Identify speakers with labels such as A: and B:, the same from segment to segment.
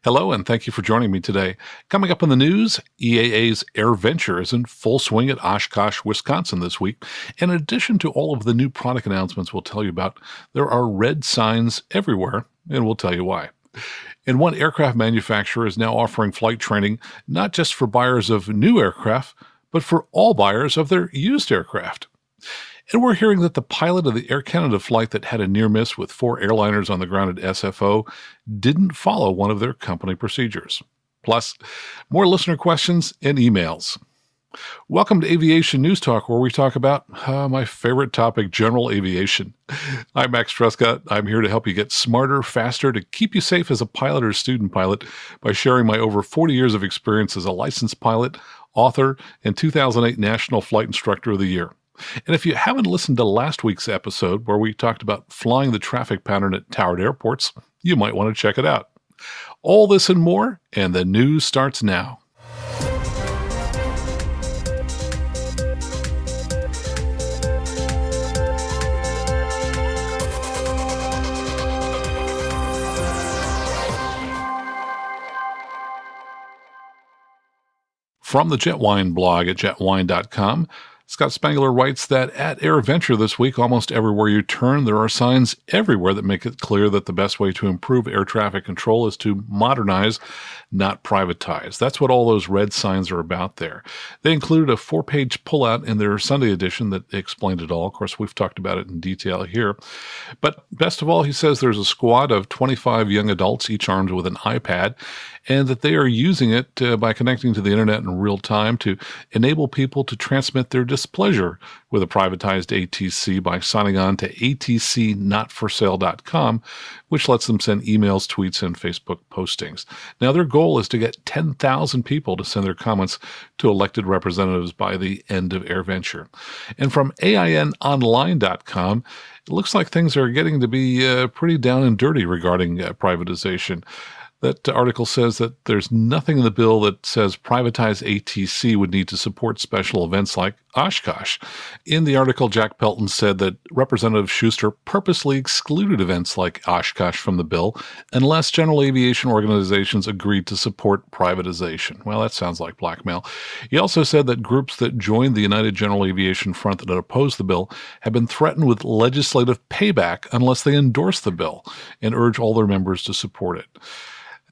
A: Hello, and thank you for joining me today. Coming up in the news, EAA's AirVenture is in full swing at Oshkosh, Wisconsin this week. In addition to all of the new product announcements we'll tell you about, there are red signs everywhere, and we'll tell you why. And one aircraft manufacturer is now offering flight training not just for buyers of new aircraft, but for all buyers of their used aircraft. And we're hearing that the pilot of the Air Canada flight that had a near miss with 4 airliners on the ground at SFO didn't follow one of their company procedures. Plus, more listener questions and emails. Welcome to Aviation News Talk, where we talk about my favorite topic, general aviation. I'm Max Trescott. I'm here to help you get smarter, faster, to keep you safe as a pilot or student pilot by sharing my over 40 years of experience as a licensed pilot, author, and 2008 National Flight Instructor of the Year. And if you haven't listened to last week's episode where we talked about flying the traffic pattern at towered airports, you might want to check it out. All this and more, and the news starts now. From the Jetwine blog at jetwine.com, Scott Spangler writes that at AirVenture this week, almost everywhere you turn, there are signs everywhere that make it clear that the best way to improve air traffic control is to modernize, not privatize. That's what all those red signs are about there. They included a 4-page pullout in their Sunday edition that explained it all. Of course, we've talked about it in detail here. But best of all, he says there's a squad of 25 young adults, each armed with an iPad, and that they are using it by connecting to the internet in real time to enable people to transmit their displeasure with a privatized ATC by signing on to atcnotforsale.com, which lets them send emails, tweets, and Facebook postings. Now, their goal is to get 10,000 people to send their comments to elected representatives by the end of AirVenture. And from AINonline.com, it looks like things are getting to be pretty down and dirty regarding privatization. That article says that there's nothing in the bill that says privatized ATC would need to support special events like Oshkosh. In the article, Jack Pelton said that Representative Schuster purposely excluded events like Oshkosh from the bill unless general aviation organizations agreed to support privatization. Well, that sounds like blackmail. He also said that groups that joined the United General Aviation Front that opposed the bill have been threatened with legislative payback unless they endorse the bill and urge all their members to support it.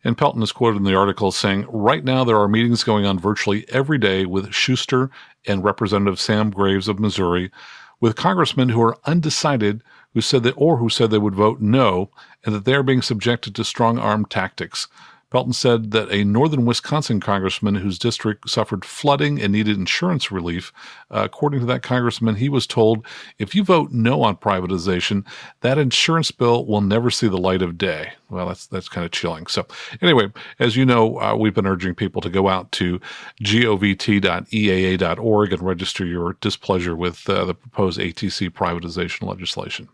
A: And Pelton is quoted in the article saying, right now there are meetings going on virtually every day with Schuster and Representative Sam Graves of Missouri, with congressmen who are undecided who said they would vote no, and that they are being subjected to strong-arm tactics. Pelton said that a northern Wisconsin congressman whose district suffered flooding and needed insurance relief, according to that congressman, he was told, if you vote no on privatization, that insurance bill will never see the light of day. Well, that's kind of chilling. So anyway, as you know, we've been urging people to go out to govt.eaa.org and register your displeasure with the proposed ATC privatization legislation.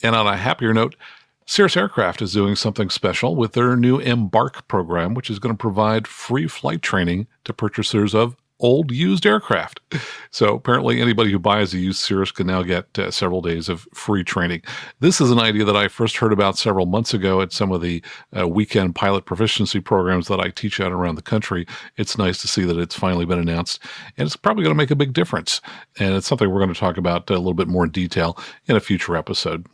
A: And on a happier note, Cirrus Aircraft is doing something special with their new Embark program, which is going to provide free flight training to purchasers of old used aircraft. So apparently anybody who buys a used Cirrus can now get several days of free training. This is an idea that I first heard about several months ago at some of the weekend pilot proficiency programs that I teach out around the country. It's nice to see that it's finally been announced, and it's probably going to make a big difference. And it's something we're going to talk about a little bit more in detail in a future episode.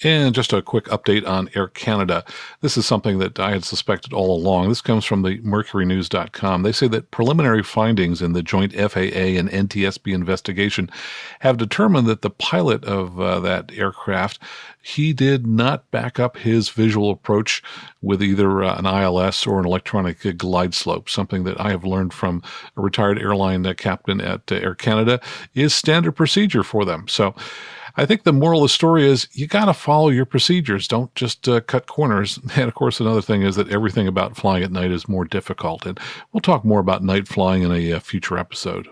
A: And just a quick update on Air Canada. This is something that I had suspected all along. This comes from the mercurynews.com. They say that preliminary findings in the joint FAA and NTSB investigation have determined that the pilot of that aircraft, he did not back up his visual approach with either an ILS or an electronic glide slope. Something that I have learned from a retired airline captain at Air Canada is standard procedure for them. So I think the moral of the story is you got to follow your procedures. Don't just cut corners. And of course, another thing is that everything about flying at night is more difficult. And we'll talk more about night flying in a future episode.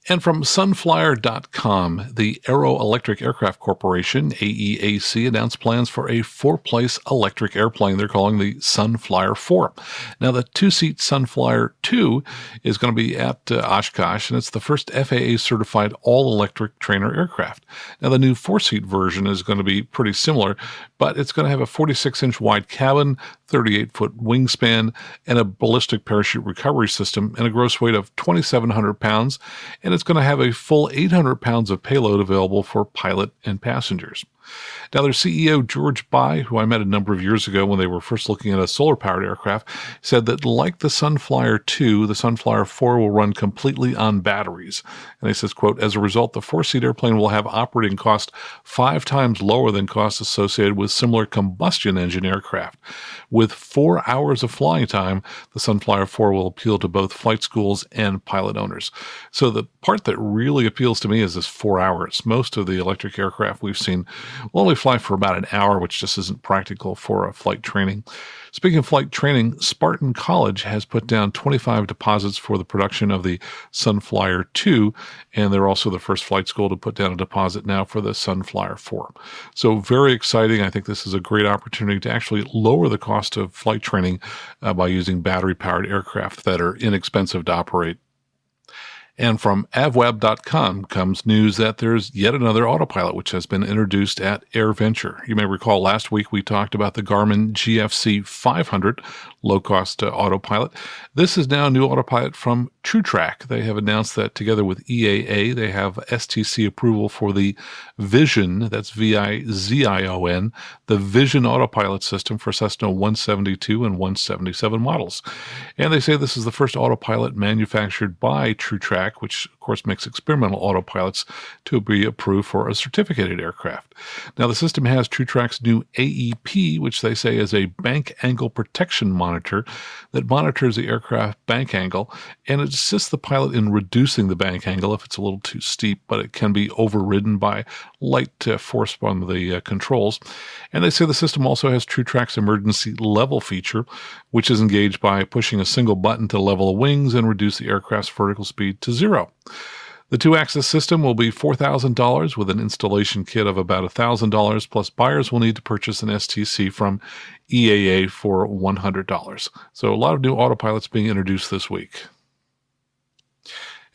A: And from Sunflyer.com, the Aero Electric Aircraft Corporation, AEAC, announced plans for a four-place electric airplane they're calling the Sunflyer 4. Now, the two-seat Sunflyer 2 is going to be at Oshkosh, and it's the first FAA-certified all-electric trainer aircraft. Now, the new four-seat version is going to be pretty similar, but it's going to have a 46-inch wide cabin, 38-foot wingspan, and a ballistic parachute recovery system, and a gross weight of 2,700 pounds, and it's going to have a full 800 pounds of payload available for pilot and passengers. Now, their CEO, George Bai, who I met a number of years ago when they were first looking at a solar-powered aircraft, said that like the Sunflyer 2, the Sunflyer 4 will run completely on batteries. And he says, quote, as a result, the four-seat airplane will have operating cost 5 times lower than costs associated with similar combustion engine aircraft. With 4 hours of flying time, the Sunflyer 4 will appeal to both flight schools and pilot owners. So the part that really appeals to me is this 4 hours. Most of the electric aircraft we've seen will only fly for about an hour, which just isn't practical for flight training. Speaking of flight training, Spartan College has put down 25 deposits for the production of the Sunflyer 2, and they're also the first flight school to put down a deposit now for the Sunflyer 4. So very exciting. I think this is a great opportunity to actually lower the cost of flight training by using battery-powered aircraft that are inexpensive to operate. And from avweb.com comes news that there's yet another autopilot which has been introduced at AirVenture. You may recall last week we talked about the Garmin GFC 500 low-cost autopilot. This is now a new autopilot from TrueTrack. They have announced that together with EAA, they have STC approval for the Vision, that's VIZION, the Vision autopilot system for Cessna 172 and 177 models. And they say this is the first autopilot manufactured by TrueTrack, which of course makes experimental autopilots to be approved for a certificated aircraft. Now, the system has TrueTrack's new AEP, which they say is a bank angle protection monitor that monitors the aircraft bank angle, and it assists the pilot in reducing the bank angle if it's a little too steep, but it can be overridden by light force on the controls. And they say the system also has TrueTrack's emergency level feature, which is engaged by pushing a single button to level the wings and reduce the aircraft's vertical speed to 0. The two-axis system will be $4,000 with an installation kit of about $1,000, plus buyers will need to purchase an STC from EAA for $100. So a lot of new autopilots being introduced this week.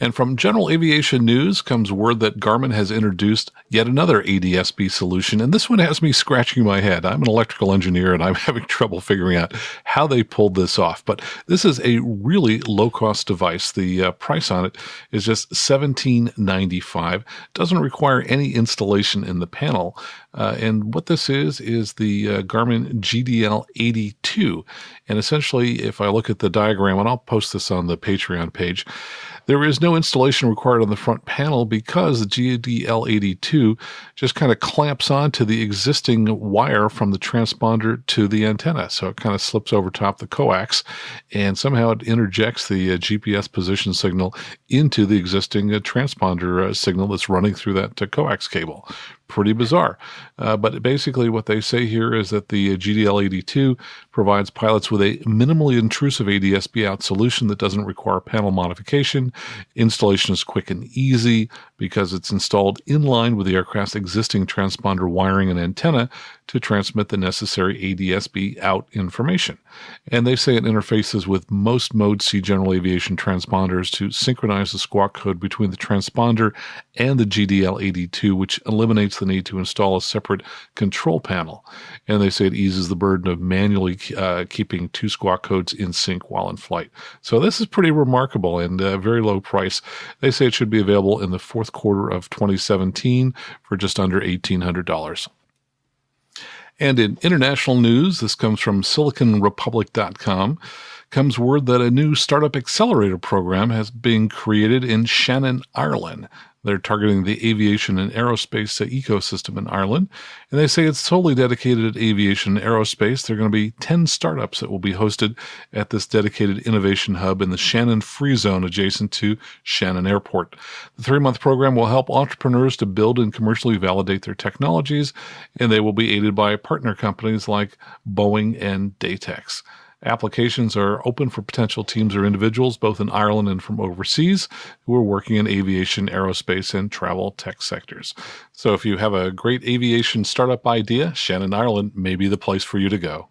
A: And from General Aviation News comes word that Garmin has introduced yet another ATSB solution, and this one has me scratching my head. I'm an electrical engineer, and I'm having trouble figuring out how they pulled this off. But this is a really low-cost device. The price on it is just $17.95. Doesn't require any installation in the panel. And what this is the Garmin GDL82. And essentially, if I look at the diagram, and I'll post this on the Patreon page, there is no installation required on the front panel because the GDL82 just kind of clamps onto the existing wire from the transponder to the antenna. So it kind of slips over top the coax, and somehow it interjects the GPS position signal into the existing transponder signal that's running through that coax cable. Pretty bizarre. But basically what they say here is that the GDL82 provides pilots with a minimally intrusive ADSB out solution that doesn't require panel modification. Installation is quick and easy because it's installed in line with the aircraft's existing transponder wiring and antenna to transmit the necessary ADSB out information. And they say it interfaces with most Mode C general aviation transponders to synchronize the squawk code between the transponder and the GDL82, which eliminates the need to install a separate control panel. And they say it eases the burden of manually keeping two squawk codes in sync while in flight. So this is pretty remarkable and very low price. They say it should be available in the fourth quarter of 2017 for just under $1,800. And in international news, this comes from SiliconRepublic.com, comes word that a new startup accelerator program has been created in Shannon, Ireland. They're targeting the aviation and aerospace ecosystem in Ireland, and they say it's solely dedicated to aviation and aerospace. There are going to be 10 startups that will be hosted at this dedicated innovation hub in the Shannon Free Zone adjacent to Shannon Airport. The 3-month program will help entrepreneurs to build and commercially validate their technologies, and they will be aided by partner companies like Boeing and Datex. Applications are open for potential teams or individuals, both in Ireland and from overseas, who are working in aviation, aerospace, and travel tech sectors. So if you have a great aviation startup idea, Shannon, Ireland may be the place for you to go.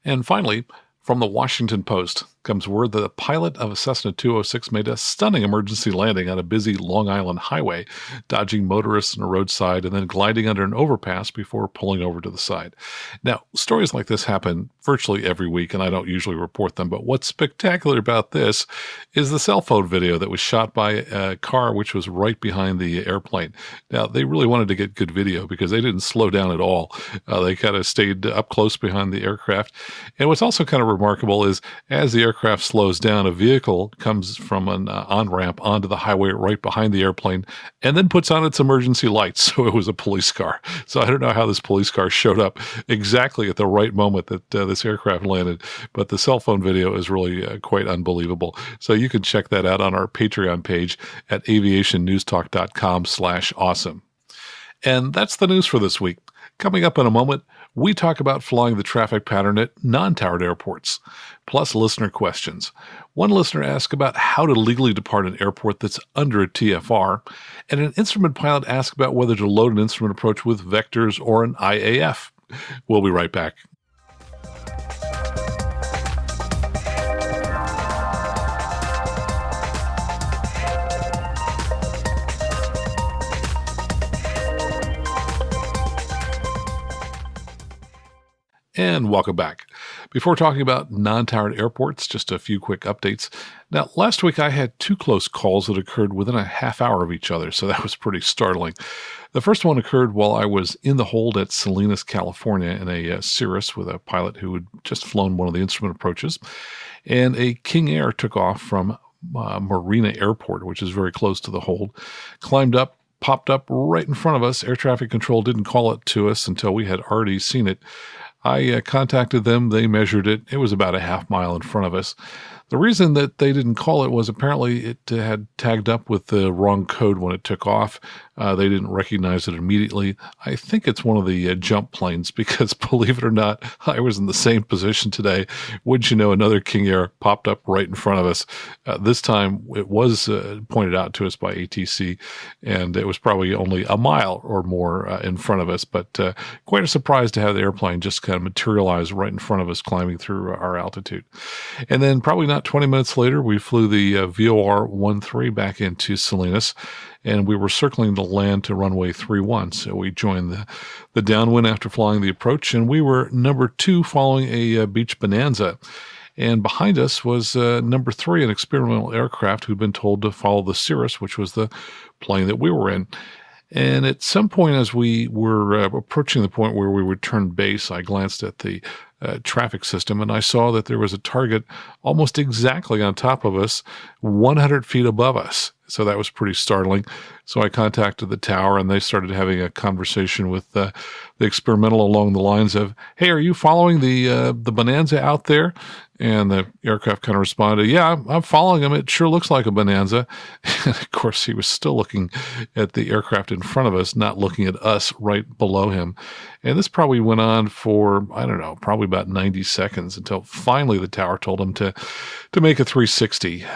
A: And finally, from the Washington Post comes word that a pilot of a Cessna 206 made a stunning emergency landing on a busy Long Island highway, dodging motorists on a roadside and then gliding under an overpass before pulling over to the side. Now, stories like this happen virtually every week, and I don't usually report them, but what's spectacular about this is the cell phone video that was shot by a car which was right behind the airplane. Now, they really wanted to get good video because they didn't slow down at all. They kind of stayed up close behind the aircraft. And what's also kind of remarkable is as the aircraft slows down, a vehicle comes from an on-ramp onto the highway right behind the airplane and then puts on its emergency lights. So it was a police car. So I don't know how this police car showed up exactly at the right moment that this aircraft landed, but the cell phone video is really quite unbelievable. So you can check that out on our Patreon page at aviationnewstalk.com/awesome. And that's the news for this week. Coming up in a moment, we talk about flying the traffic pattern at non-towered airports, plus listener questions. One listener asked about how to legally depart an airport that's under a TFR, and an instrument pilot asked about whether to load an instrument approach with vectors or an IAF. We'll be right back. And welcome back. Before talking about non-towered airports, just a few quick updates. Now, last week I had two close calls that occurred within a half hour of each other, so that was pretty startling. The first one occurred while I was in the hold at Salinas, California, in a Cirrus with a pilot who had just flown one of the instrument approaches, and a King Air took off from Marina Airport, which is very close to the hold, climbed up, popped up right in front of us. Air traffic control didn't call it to us until we had already seen it. I contacted them. They measured it. It was about a half mile in front of us. The reason that they didn't call it was apparently it had tagged up with the wrong code when it took off. They didn't recognize it immediately. I think it's one of the jump planes because, believe it or not, I was in the same position today. Wouldn't you know, another King Air popped up right in front of us. This time it was pointed out to us by ATC, and it was probably only a mile or more in front of us, but quite a surprise to have the airplane just kind of materialize right in front of us climbing through our altitude. And then probably not 20 minutes later, we flew the VOR-13 back into Salinas, and we were circling to land to runway 31. So we joined the downwind after flying the approach, and we were number 2 following a Beach Bonanza. And behind us was number 3, an experimental aircraft who'd been told to follow the Cirrus, which was the plane that we were in. And at some point, as we were approaching the point where we would turn base, I glanced at the traffic system, and I saw that there was a target almost exactly on top of us, 100 feet above us. So that was pretty startling. So I contacted the tower, and they started having a conversation with the experimental along the lines of, "Hey, are you following the Bonanza out there?" And the aircraft kind of responded, "Yeah, I'm following him. It sure looks like a Bonanza." And of course, he was still looking at the aircraft in front of us, not looking at us right below him. And this probably went on for, I don't know, probably about 90 seconds until finally the tower told him to make a 360.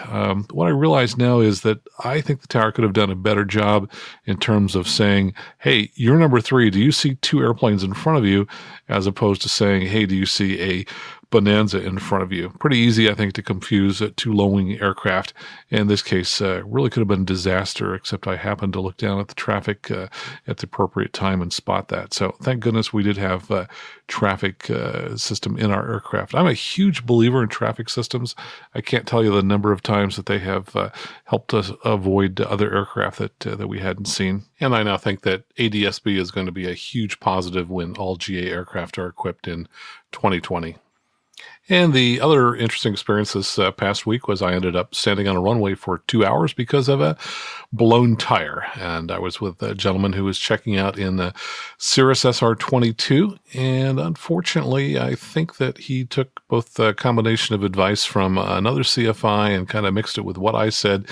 A: What I realize now is that I think the tower could have done a better job in terms of saying, "Hey, you're number 3. Do you see 2 airplanes in front of you?" As opposed to saying, "Hey, do you see a Bonanza in front of you?" Pretty easy, I think, to confuse 2 low-wing aircraft. In this case, really could have been a disaster, except I happened to look down at the traffic at the appropriate time and spot that. So thank goodness we did have a traffic system in our aircraft. I'm a huge believer in traffic systems. I can't tell you the number of times that they have helped us avoid other aircraft that we hadn't seen. And I now think that ADSB is going to be a huge positive when all GA aircraft are equipped in 2020. And the other interesting experience this past week was I ended up standing on a runway for 2 hours because of a blown tire. And I was with a gentleman who was checking out in the Cirrus SR-22. And unfortunately, I think that he took both a combination of advice from another CFI and kind of mixed it with what I said.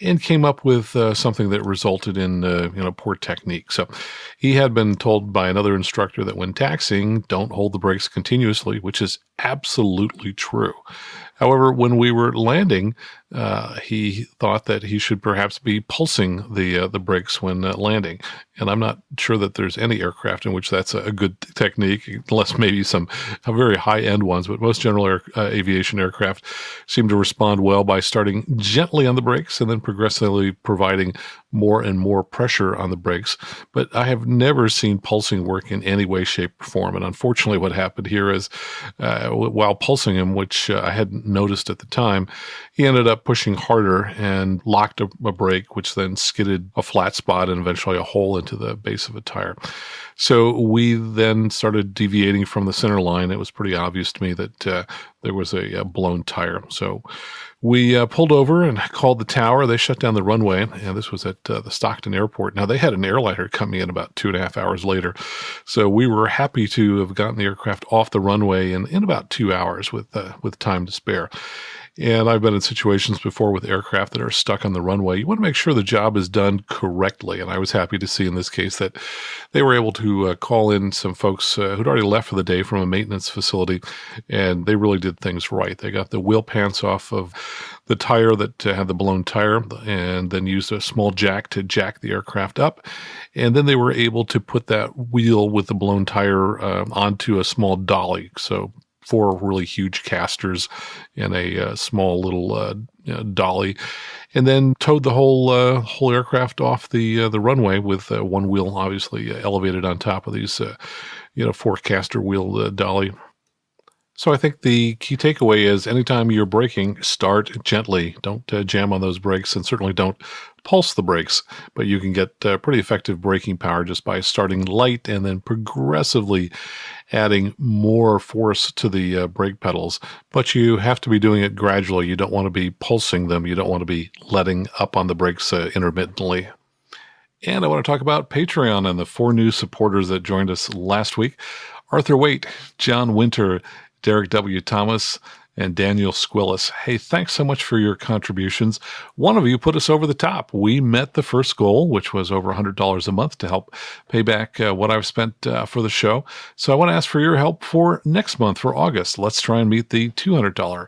A: and came up with something that resulted in poor technique. So he had been told by another instructor that when taxiing, don't hold the brakes continuously, which is absolutely true. However, when we were landing, he thought that he should perhaps be pulsing the brakes when landing. And I'm not sure that there's any aircraft in which that's a good technique, unless maybe some very high-end ones. But most general aviation aircraft seem to respond well by starting gently on the brakes and then progressively providing more and more pressure on the brakes. But I have never seen pulsing work in any way, shape, or form. And unfortunately, what happened here is while pulsing him, which I hadn't noticed at the time, he ended up pushing harder and locked a brake, which then skidded a flat spot and eventually a hole into the base of a tire. So we then started deviating from the center line. It was pretty obvious to me that there was a blown tire. So we pulled over and called the tower. They shut down the runway, and this was at the Stockton Airport. Now, they had an airliner coming in about 2.5 hours later, so we were happy to have gotten the aircraft off the runway in about 2 hours with time to spare. And I've been in situations before with aircraft that are stuck on the runway. You want to make sure the job is done correctly. And I was happy to see in this case that they were able to call in some folks who'd already left for the day from a maintenance facility, and they really did things right. They got the wheel pants off of the tire that had the blown tire and then used a small jack to jack the aircraft up. And then they were able to put that wheel with the blown tire onto a small dolly. So 4 really huge casters and a small little dolly, and then towed the whole aircraft off the runway with one wheel obviously elevated on top of these 4 caster wheel dolly. So I think the key takeaway is anytime you're braking, start gently. Don't jam on those brakes, and certainly don't pulse the brakes. But you can get pretty effective braking power just by starting light and then progressively adding more force to the brake pedals. But you have to be doing it gradually. You don't want to be pulsing them. You don't want to be letting up on the brakes intermittently. And I want to talk about Patreon and the 4 new supporters that joined us last week. Arthur Waite, John Winter, Derek W. Thomas, and Daniel Squillis. Hey, thanks so much for your contributions. One of you put us over the top. We met the first goal, which was over $100 a month to help pay back what I've spent for the show. So I want to ask for your help for next month, for August. Let's try and meet the $200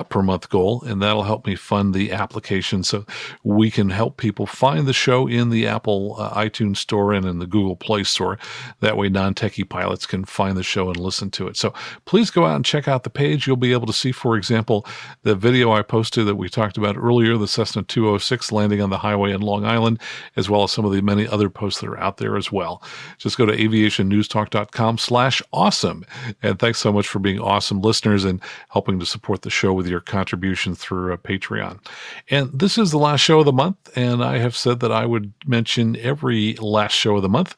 A: per month goal, and that'll help me fund the application so we can help people find the show in the Apple iTunes store and in the Google Play store. That way non-techie pilots can find the show and listen to it. So please go out and check out the page. You'll be able to see, for example, the video I posted that we talked about earlier, the Cessna 206 landing on the highway in Long Island, as well as some of the many other posts that are out there as well. Just go to aviationnewstalk.com/awesome. And thanks so much for being awesome listeners and helping to support the show with your contribution through Patreon. And this is the last show of the month, and I have said that I would mention every last show of the month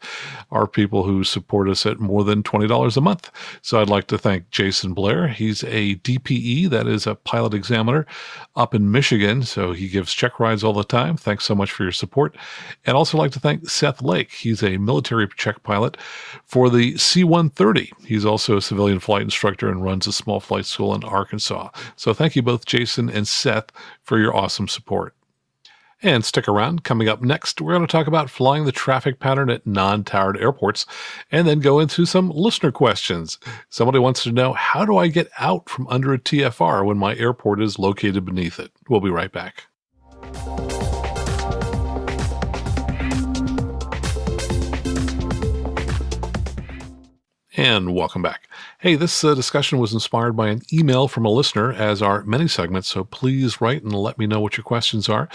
A: are people who support us at more than $20 a month. So I'd like to thank Jason Blair. He's a DPE, that is a pilot examiner, up in Michigan, so he gives check rides all the time. Thanks so much for your support. And also like to thank Seth Lake. He's a military check pilot for the C-130. He's also a civilian flight instructor and runs a small flight school in Arkansas. So thank you both, Jason and Seth, for your awesome support. And stick around. Coming up next, we're going to talk about flying the traffic pattern at non-towered airports and then go into some listener questions. Somebody wants to know, how do I get out from under a TFR when my airport is located beneath it? We'll be right back. And welcome back. Hey, this discussion was inspired by an email from a listener, as are many segments, so please write and let me know what your questions are.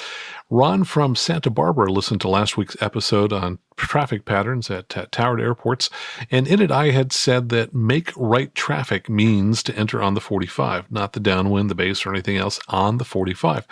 A: Ron from Santa Barbara listened to last week's episode on traffic patterns at towered airports, and in it I had said that make right traffic means to enter on the 45, not the downwind, the base, or anything else, on the 45.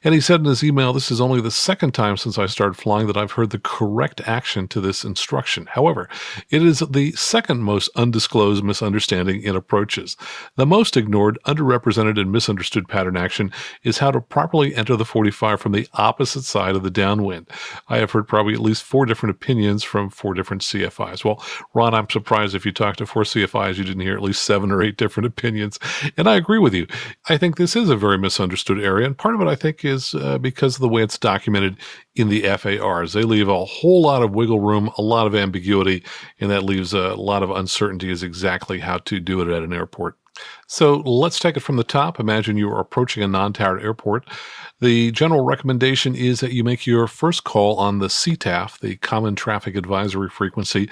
A: And he said in his email, this is only the second time since I started flying that I've heard the correct action to this instruction. However, it is the second most undisclosed misunderstanding in approaches. The most ignored, underrepresented, and misunderstood pattern action is how to properly enter the 45 from the opposite side of the downwind. I have heard probably at least 4 different opinions from 4 different CFIs. Well, Ron, I'm surprised if you talked to 4 CFIs, you didn't hear at least 7 or 8 different opinions. And I agree with you. I think this is a very misunderstood area. And part of it, I think, is because of the way it's documented in the FARs. They leave a whole lot of wiggle room, a lot of ambiguity, and that leaves a lot of uncertainty as exactly how to do it at an airport. So let's take it from the top. Imagine you are approaching a non-towered airport. The general recommendation is that you make your first call on the CTAF, the Common Traffic Advisory Frequency,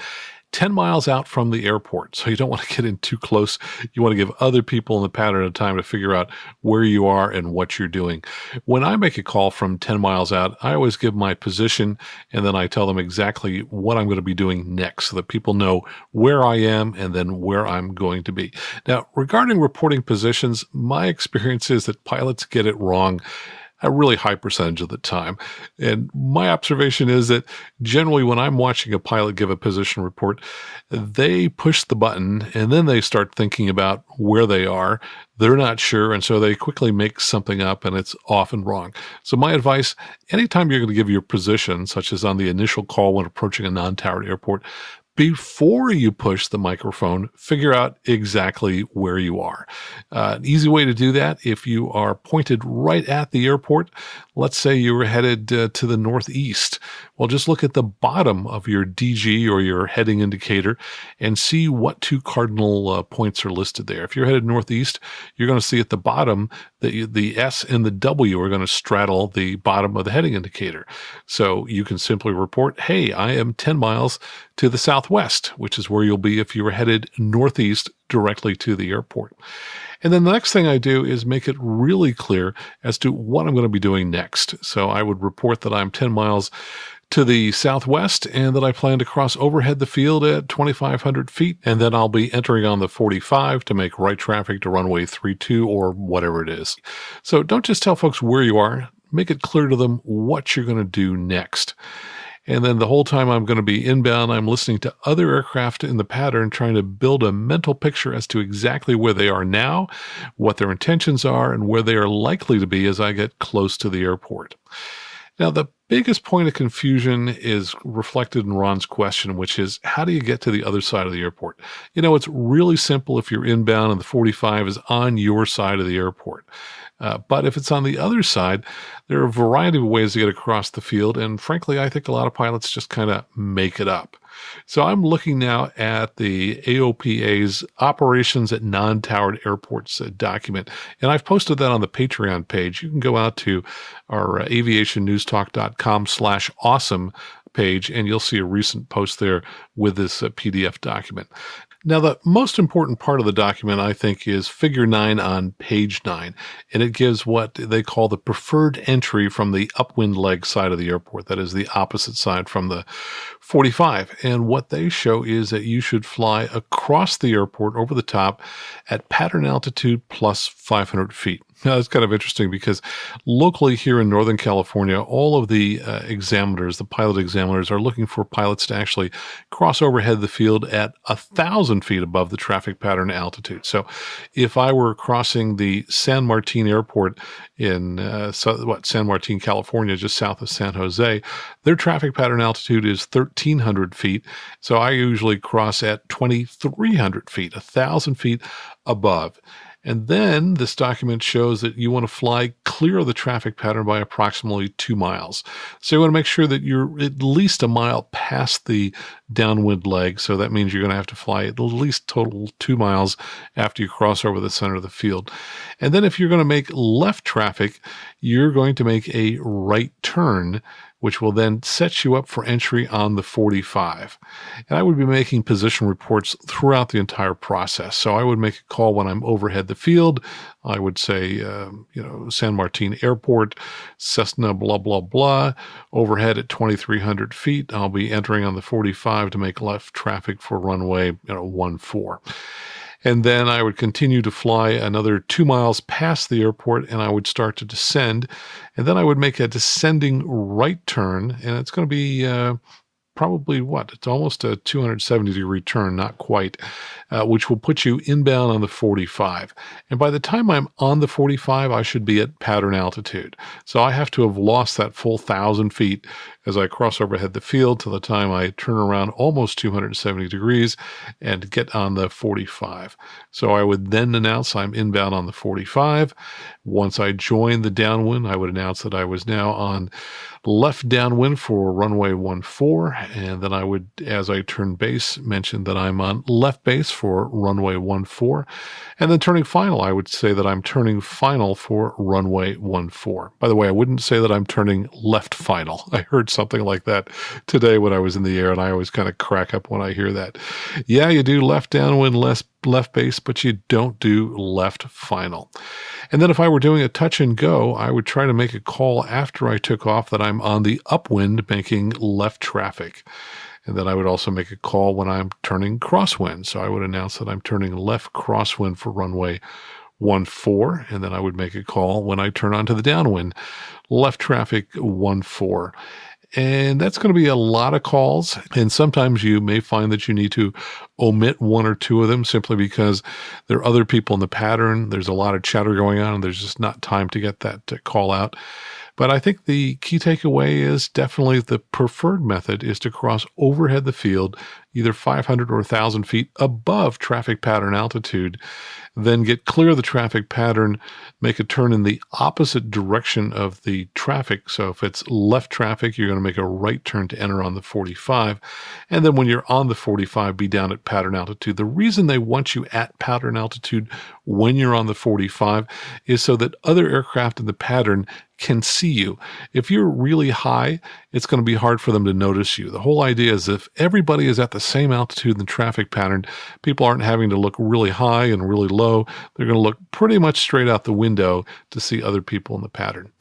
A: 10 miles out from the airport. So you don't want to get in too close. You want to give other people in the pattern of time to figure out where you are and what you're doing. When I make a call from 10 miles out, I always give my position and then I tell them exactly what I'm going to be doing next so that people know where I am and then where I'm going to be. Now, regarding reporting positions, my experience is that pilots get it wrong a really high percentage of the time. And my observation is that generally when I'm watching a pilot give a position report, they push the button and then they start thinking about where they are. They're not sure, and so they quickly make something up, and it's often wrong. So my advice, anytime you're going to give your position, such as on the initial call when approaching a non-towered airport, before you push the microphone, figure out exactly where you are. An easy way to do that, if you are pointed right at the airport, let's say you were headed to the northeast. Well, just look at the bottom of your DG or your heading indicator and see what 2 cardinal points are listed there. If you're headed northeast, you're going to see at the bottom that the S and the W are going to straddle the bottom of the heading indicator. So you can simply report, hey, I am 10 miles to the southwest, which is where you'll be if you were headed northeast directly to the airport. And then the next thing I do is make it really clear as to what I'm going to be doing next. So I would report that I'm 10 miles to the southwest and that I plan to cross overhead the field at 2,500 feet. And then I'll be entering on the 45 to make right traffic to runway 32 or whatever it is. So don't just tell folks where you are. Make it clear to them what you're going to do next. And then the whole time I'm going to be inbound, I'm listening to other aircraft in the pattern, trying to build a mental picture as to exactly where they are now, what their intentions are, and where they are likely to be as I get close to the airport. Now, the biggest point of confusion is reflected in Ron's question, which is, how do you get to the other side of the airport? You know, it's really simple if you're inbound and the 45 is on your side of the airport. But if it's on the other side, there are a variety of ways to get across the field. And frankly, I think a lot of pilots just kind of make it up. So I'm looking now at the AOPA's Operations at Non-Towered Airports document, and I've posted that on the Patreon page. You can go out to our aviationnewstalk.com/awesome page, and you'll see a recent post there with this PDF document. Now, the most important part of the document, I think, is figure 9 on page 9, and it gives what they call the preferred entry from the upwind leg side of the airport. That is the opposite side from the 45. And what they show is that you should fly across the airport over the top at pattern altitude plus 500 feet. Now, it's kind of interesting because locally here in Northern California, all of the examiners, the pilot examiners, are looking for pilots to actually cross overhead the field at 1,000 feet above the traffic pattern altitude. So if I were crossing the San Martin Airport in San Martin, California, just south of San Jose, their traffic pattern altitude is 1,300 feet. So I usually cross at 2,300 feet, 1,000 feet above. And then this document shows that you want to fly clear of the traffic pattern by approximately 2 miles. So you want to make sure that you're at least a mile past the downwind leg. So that means you're going to have to fly at least total 2 miles after you cross over the center of the field. And then if you're going to make left traffic, you're going to make a right turn, which will then set you up for entry on the 45. And I would be making position reports throughout the entire process. So I would make a call when I'm overhead the field. I would say, San Martin Airport, Cessna, blah, blah, blah. Overhead at 2,300 feet, I'll be entering on the 45 to make left traffic for runway 14. And then I would continue to fly another 2 miles past the airport, and I would start to descend. And then I would make a descending right turn, and it's going to be probably it's almost a 270-degree turn, not quite, which will put you inbound on the 45. And by the time I'm on the 45, I should be at pattern altitude. So I have to have lost that full 1,000 feet as I cross overhead the field to the time I turn around almost 270 degrees and get on the 45. So I would then announce I'm inbound on the 45. Once I join the downwind, I would announce that I was now on left downwind for runway 14, and then I would, as I turn base, mention that I'm on left base for runway 14, and then turning final, I would say that I'm turning final for runway 14. By the way, I wouldn't say that I'm turning left final. I heard something like that today when I was in the air, and I always kind of crack up when I hear that. Yeah, you do left downwind, left base, but you don't do left final. And then if I were doing a touch and go, I would try to make a call after I took off that I'm on the upwind making left traffic. And then I would also make a call when I'm turning crosswind. So I would announce that I'm turning left crosswind for runway 14, and then I would make a call when I turn onto the downwind, left traffic 14. And that's going to be a lot of calls. And sometimes you may find that you need to omit one or two of them simply because there are other people in the pattern. There's a lot of chatter going on, and there's just not time to get that call out. But I think the key takeaway is definitely the preferred method is to cross overhead the field, either 500 or 1,000 feet above traffic pattern altitude, then get clear of the traffic pattern, make a turn in the opposite direction of the traffic. So if it's left traffic, you're going to make a right turn to enter on the 45. And then when you're on the 45, be down at pattern altitude. The reason they want you at pattern altitude when you're on the 45 is so that other aircraft in the pattern can see you. If you're really high, it's going to be hard for them to notice you. The whole idea is if everybody is at the same altitude in the traffic pattern, people aren't having to look really high and really low. They're going to look pretty much straight out the window to see other people in the pattern.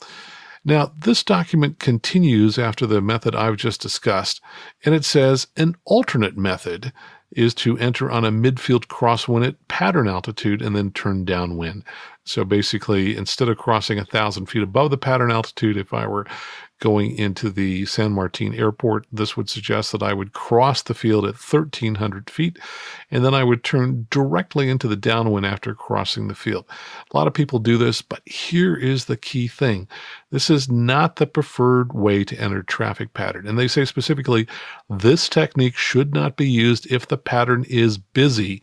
A: Now, this document continues after the method I've just discussed, and it says an alternate method is to enter on a midfield crosswind at pattern altitude and then turn downwind. So basically, instead of crossing 1,000 feet above the pattern altitude, if I were going into the San Martin airport, this would suggest that I would cross the field at 1,300 feet, and then I would turn directly into the downwind after crossing the field. A lot of people do this, but here is the key thing. This is not the preferred way to enter traffic pattern. And they say specifically, this technique should not be used if the pattern is busy.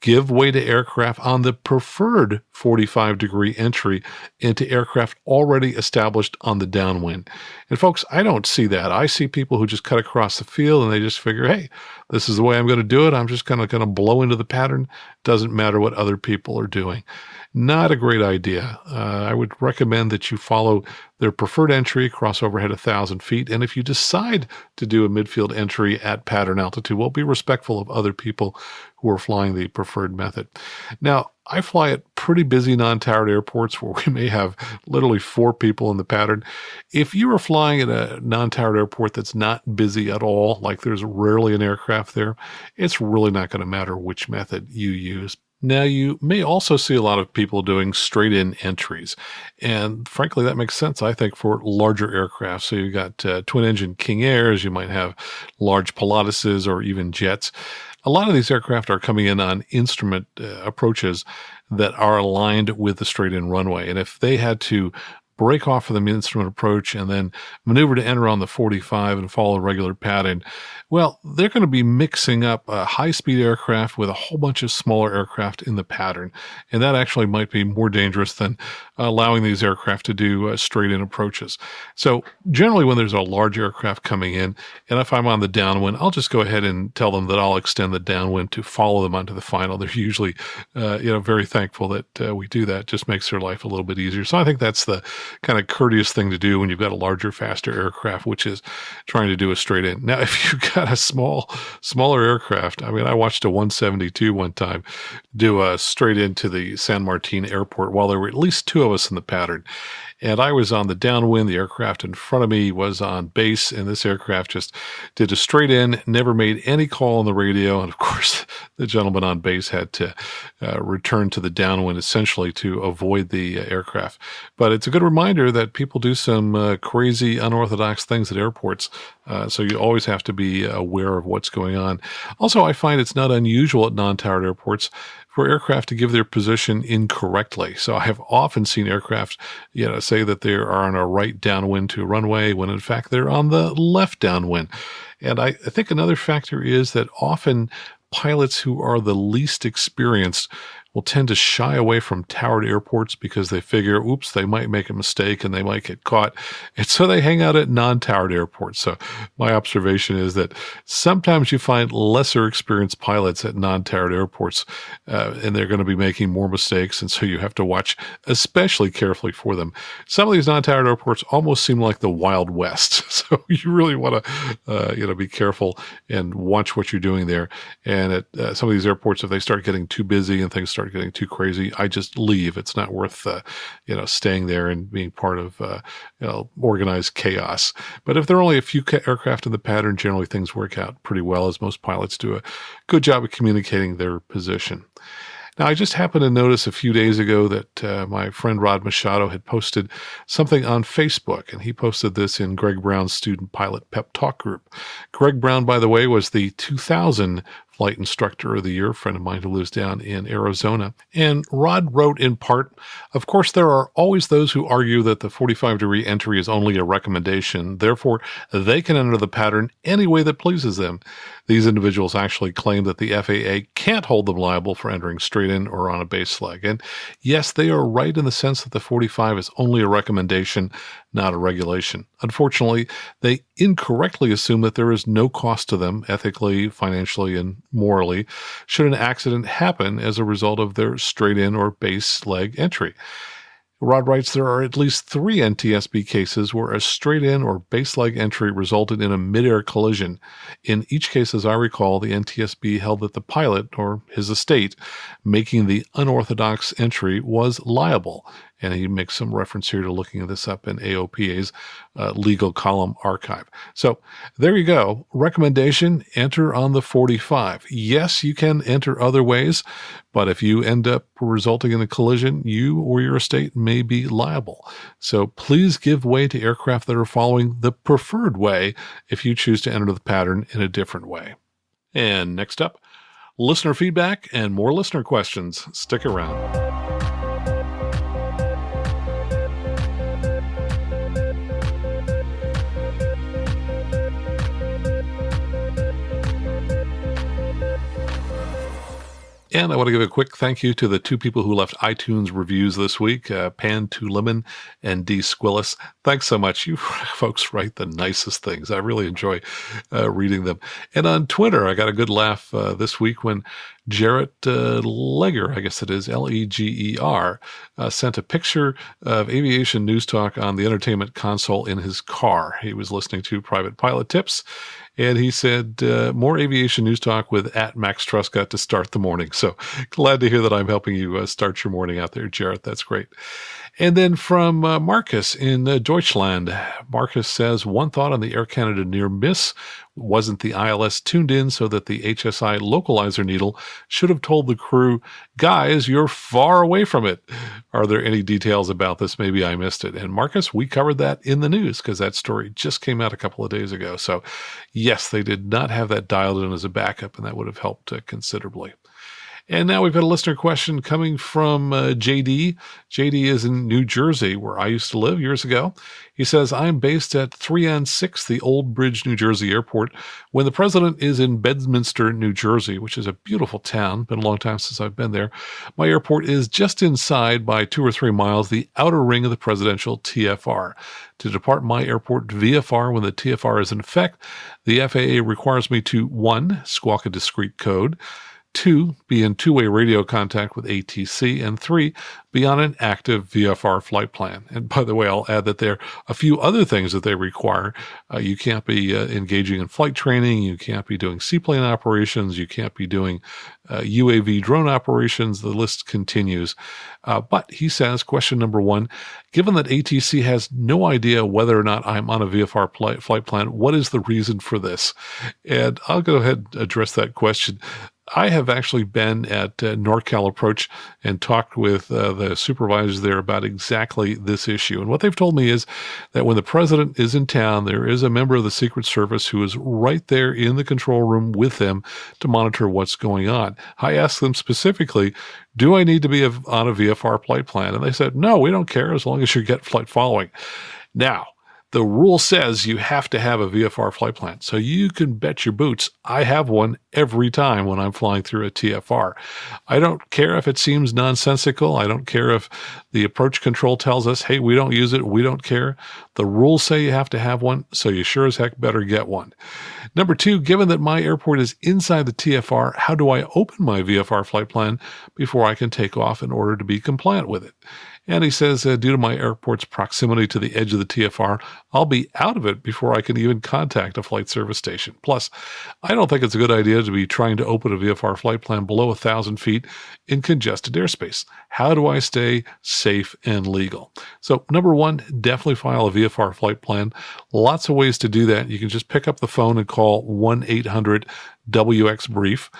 A: Give way to aircraft on the preferred 45-degree entry into aircraft already established on the downwind. And folks, I don't see that. I see people who just cut across the field and they just figure, hey, this is the way I'm going to do it. I'm just going to blow into the pattern. Doesn't matter what other people are doing. Not a great idea. I would recommend that you follow their preferred entry, cross overhead 1,000 feet. And if you decide to do a midfield entry at pattern altitude, well, be respectful of other people who are flying the preferred method. Now, I fly at pretty busy non-towered airports where we may have literally 4 people in the pattern. If you are flying at a non-towered airport that's not busy at all, like there's rarely an aircraft there, it's really not going to matter which method you use. Now, you may also see a lot of people doing straight-in entries, and frankly, that makes sense, I think, for larger aircraft. So you've got twin-engine King Airs, you might have large Pilatuses or even jets. A lot of these aircraft are coming in on instrument approaches that are aligned with the straight-in runway, and if they had to break off of the instrument approach and then maneuver to enter on the 45 and follow a regular pattern, well, they're going to be mixing up a high-speed aircraft with a whole bunch of smaller aircraft in the pattern. And that actually might be more dangerous than allowing these aircraft to do straight-in approaches. So generally when there's a large aircraft coming in, and if I'm on the downwind, I'll just go ahead and tell them that I'll extend the downwind to follow them onto the final. They're usually very thankful that we do that. It just makes their life a little bit easier. So I think that's the kind of courteous thing to do when you've got a larger, faster aircraft, which is trying to do a straight in. Now, if you've got a smaller aircraft, I mean, I watched a 172 one time do a straight into the San Martin airport while there were at least 2 of us in the pattern. And I was on the downwind. The aircraft in front of me was on base, and this aircraft just did a straight in, never made any call on the radio. And of course, the gentleman on base had to return to the downwind essentially to avoid the aircraft. But it's a good reminder reminder that people do some crazy, unorthodox things at airports. So you always have to be aware of what's going on. Also, I find it's not unusual at non-towered airports for aircraft to give their position incorrectly. So I have often seen aircraft, say that they are on a right downwind to a runway when in fact they're on the left downwind. And I think another factor is that often pilots who are the least experienced will tend to shy away from towered airports because they figure, oops, they might make a mistake and they might get caught. And so they hang out at non-towered airports. So my observation is that sometimes you find lesser experienced pilots at non-towered airports, and they're going to be making more mistakes. And so you have to watch especially carefully for them. Some of these non-towered airports almost seem like the Wild West. So you really want to, be careful and watch what you're doing there. And at some of these airports, if they start getting too busy and things start getting too crazy, I just leave. It's not worth, staying there and being part of, organized chaos. But if there are only a few aircraft in the pattern, generally things work out pretty well, as most pilots do a good job of communicating their position. Now, I just happened to notice a few days ago that my friend Rod Machado had posted something on Facebook, and he posted this in Greg Brown's Student Pilot Pep Talk group. Greg Brown, by the way, was the 2000 Flight Instructor of the Year, a friend of mine who lives down in Arizona. And Rod wrote in part, of course, there are always those who argue that the 45-degree entry is only a recommendation. Therefore, they can enter the pattern any way that pleases them. These individuals actually claim that the FAA can't hold them liable for entering straight in or on a base leg. And yes, they are right in the sense that the 45 is only a recommendation, not a regulation. Unfortunately, they incorrectly assume that there is no cost to them ethically, financially, and morally should an accident happen as a result of their straight in or base leg entry. Rod writes there are at least 3 NTSB cases where a straight-in or base leg entry resulted in a mid-air collision. In each case, as I recall, the NTSB held that the pilot, or his estate, making the unorthodox entry was liable. And he makes some reference here to looking this up in AOPA's legal column archive. So there you go. Recommendation, enter on the 45. Yes, you can enter other ways, but if you end up resulting in a collision, you or your estate may be liable. So please give way to aircraft that are following the preferred way if you choose to enter the pattern in a different way. And next up, listener feedback and more listener questions. Stick around. And I want to give a quick thank you to the 2 people who left iTunes reviews this week, Pan 2 Lemon and D Squillis. Thanks so much. You folks write the nicest things. I really enjoy reading them. And on Twitter, I got a good laugh this week when Jarrett Legger, I guess it is, Leger, sent a picture of aviation news talk on the entertainment console in his car. He was listening to Private Pilot Tips, and he said, more aviation news talk with @Max Truscott to start the morning. So glad to hear that I'm helping you start your morning out there, Jarrett. That's great. And then from Marcus in Deutschland, Marcus says, one thought on the Air Canada near miss. Wasn't the ILS tuned in so that the HSI localizer needle should have told the crew, guys, you're far away from it? Are there any details about this? Maybe I missed it. And Marcus, we covered that in the news because that story just came out a couple of days ago. So yes, they did not have that dialed in as a backup, and that would have helped considerably. And now we've got a listener question coming from JD. JD is in New Jersey, where I used to live years ago. He says, I'm based at 3N6, the Old Bridge, New Jersey airport. When the president is in Bedminster, New Jersey, which is a beautiful town, been a long time since I've been there, my airport is just inside by 2 or 3 miles the outer ring of the presidential TFR. To depart my airport VFR when the TFR is in effect, the FAA requires me to 1, squawk a discrete code, 2, be in two-way radio contact with ATC, and 3, be on an active VFR flight plan. And by the way, I'll add that there are a few other things that they require. You can't be engaging in flight training. You can't be doing seaplane operations. You can't be doing UAV drone operations. The list continues. But he says, question number 1, given that ATC has no idea whether or not I'm on a VFR flight plan, what is the reason for this? And I'll go ahead and address that question. I have actually been at NorCal Approach and talked with the supervisors there about exactly this issue. And what they've told me is that when the president is in town, there is a member of the Secret Service who is right there in the control room with them to monitor what's going on. I asked them specifically, do I need to be on a VFR flight plan? And they said, no, we don't care as long as you get flight following. Now, the rule says you have to have a VFR flight plan. So you can bet your boots I have one every time when I'm flying through a TFR. I don't care if it seems nonsensical. I don't care if the approach control tells us, hey, we don't use it. We don't care. The rules say you have to have one, so you sure as heck better get one. Number two, given that my airport is inside the TFR, how do I open my VFR flight plan before I can take off in order to be compliant with it? And he says, due to my airport's proximity to the edge of the TFR, I'll be out of it before I can even contact a flight service station. Plus, I don't think it's a good idea to be trying to open a VFR flight plan below 1,000 feet in congested airspace. How do I stay safe and legal? So, number one, definitely file a VFR flight plan. Lots of ways to do that. You can just pick up the phone and call 1-800-WX-BRIEF.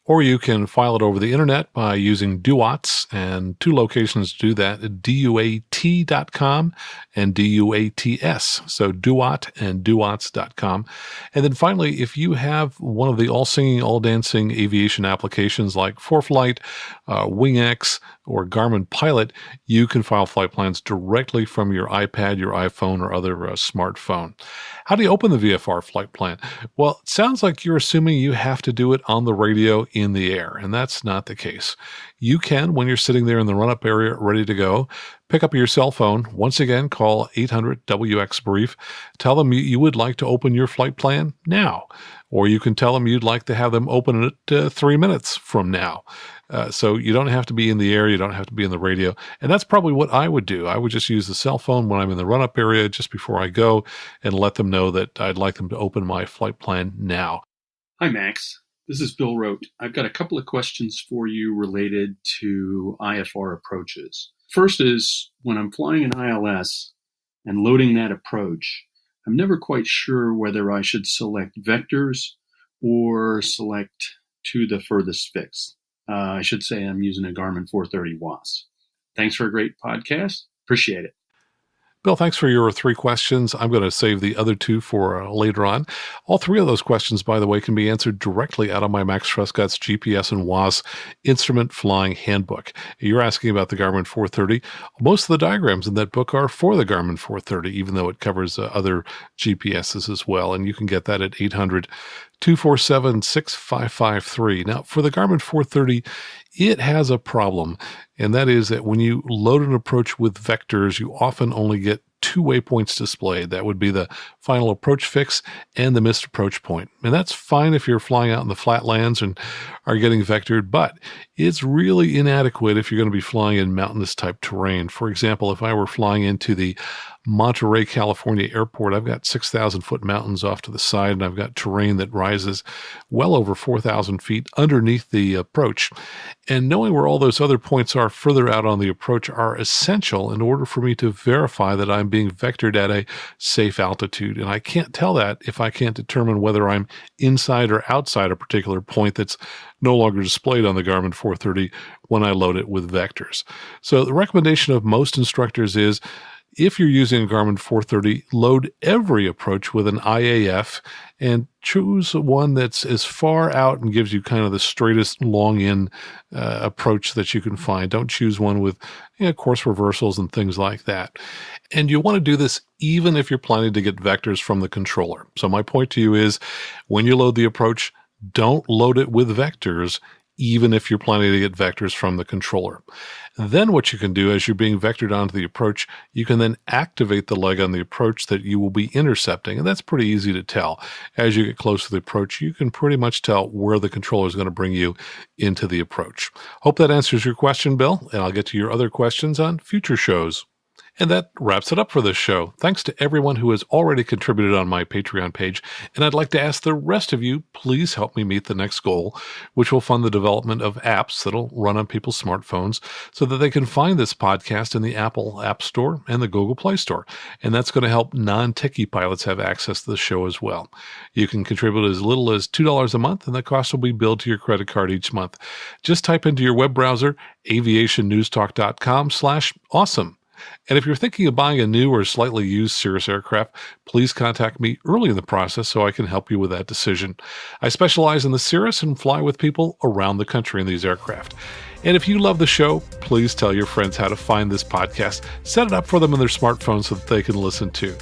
A: Or you can file it over the internet by using DUATS, and two locations to do that, DUAT.com and DUATS. So DUAT and DUATS.com. And then finally, if you have one of the all-singing, all-dancing aviation applications like ForeFlight, WingX, or Garmin Pilot, you can file flight plans directly from your iPad, your iPhone, or other smartphone. How do you open the VFR flight plan? Well, it sounds like you're assuming you have to do it on the radio in the air, and that's not the case. You can, when you're sitting there in the run-up area ready to go, pick up your cell phone. Once again, call 800-WX-BRIEF. Tell them you would like to open your flight plan now. Or you can tell them you'd like to have them open it 3 minutes from now. So you don't have to be in the air. You don't have to be in the radio. And that's probably what I would do. I would just use the cell phone when I'm in the run-up area just before I go and let them know that I'd like them to open my flight plan now.
B: Hi, Max. This is Bill Rote. I've got a couple of questions for you related to IFR approaches. First is, when I'm flying an ILS and loading that approach, I'm never quite sure whether I should select vectors or select to the furthest fix. I should say I'm using a Garmin 430 WAS. Thanks for a great podcast. Appreciate it.
A: Bill, thanks for your 3 questions. I'm going to save the other 2 for later on. All 3 of those questions, by the way, can be answered directly out of my Max Trescott's GPS and WAS Instrument Flying Handbook. You're asking about the Garmin 430. Most of the diagrams in that book are for the Garmin 430, even though it covers other GPSs as well. And you can get that at 800-247-6553. Now, for the Garmin 430, it has a problem, and that is that when you load an approach with vectors, you often only get 2 waypoints displayed. That would be the final approach fix and the missed approach point. And that's fine if you're flying out in the flatlands and are getting vectored, but it's really inadequate if you're going to be flying in mountainous type terrain. For example, if I were flying into the Monterey, California airport, I've got 6,000-foot mountains off to the side, and I've got terrain that rises well over 4,000 feet underneath the approach. And knowing where all those other points are further out on the approach are essential in order for me to verify that I'm being vectored at a safe altitude. And I can't tell that if I can't determine whether I'm inside or outside a particular point that's no longer displayed on the Garmin 430 when I load it with vectors. So the recommendation of most instructors is, if you're using a Garmin 430, load every approach with an IAF and choose one that's as far out and gives you kind of the straightest long-in approach that you can find. Don't choose one with course reversals and things like that. And you want to do this even if you're planning to get vectors from the controller. So my point to you is, when you load the approach, don't load it with vectors, even if you're planning to get vectors from the controller. Then what you can do, as you're being vectored onto the approach, you can then activate the leg on the approach that you will be intercepting. And that's pretty easy to tell. As you get close to the approach, you can pretty much tell where the controller is going to bring you into the approach. Hope that answers your question, Bill, and I'll get to your other questions on future shows. And that wraps it up for this show. Thanks to everyone who has already contributed on my Patreon page. And I'd like to ask the rest of you, please help me meet the next goal, which will fund the development of apps that'll run on people's smartphones so that they can find this podcast in the Apple App Store and the Google Play Store. And that's going to help non-techie pilots have access to the show as well. You can contribute as little as $2 a month, and the cost will be billed to your credit card each month. Just type into your web browser aviationnewstalk.com/awesome. And if you're thinking of buying a new or slightly used Cirrus aircraft, please contact me early in the process so I can help you with that decision. I specialize in the Cirrus and fly with people around the country in these aircraft. And if you love the show, please tell your friends how to find this podcast. Set it up for them on their smartphones so that they can listen too.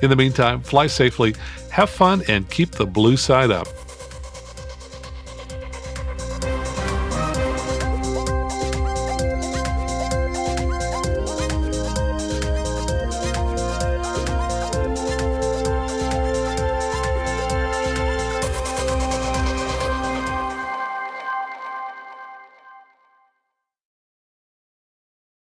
A: In the meantime, fly safely, have fun, and keep the blue side up.